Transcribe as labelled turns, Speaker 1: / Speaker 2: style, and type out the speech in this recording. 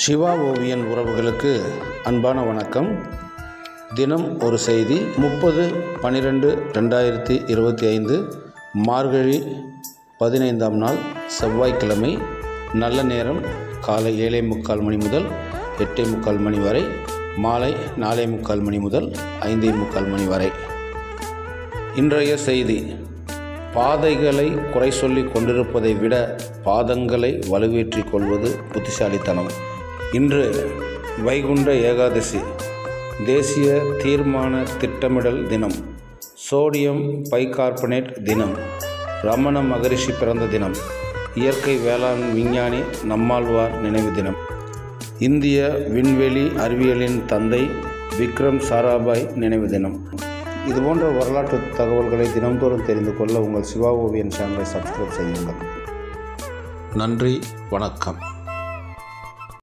Speaker 1: சிவா ஓவியன் உறவுகளுக்கு அன்பான வணக்கம். தினம் ஒரு செய்தி. 30/12/2025 மார்கழி 15ஆம் நாள் செவ்வாய்க்கிழமை. நல்ல நேரம் காலை 7:45 மணி முதல் 8:45 மணி வரை, மாலை 4:45 மணி முதல் 5:45 மணி வரை. இன்றைய செய்தி: பாதைகளை குறை சொல்லி கொண்டிருப்பதை விட பாதங்களை வலுவேற்றிக் கொள்வது புத்திசாலித்தனம். இன்று வைகுண்ட ஏகாதசி, தேசிய தீர்மான திட்டமிடல் தினம், சோடியம் பைகார்பனேட் தினம், ரமண மகரிஷி பிறந்த தினம், இயற்கை வேளாண் விஞ்ஞானி நம்மாழ்வார் நினைவு தினம், இந்திய விண்வெளி அறிவியலின் தந்தை விக்ரம் சாராபாய் நினைவு தினம். இதுபோன்ற வரலாற்று தகவல்களை தினம்தோறும் தெரிந்து கொள்ள உங்கள் சிவா ஓவியன் சேனலை சப்ஸ்கிரைப் செய்யுங்கள். நன்றி, வணக்கம்.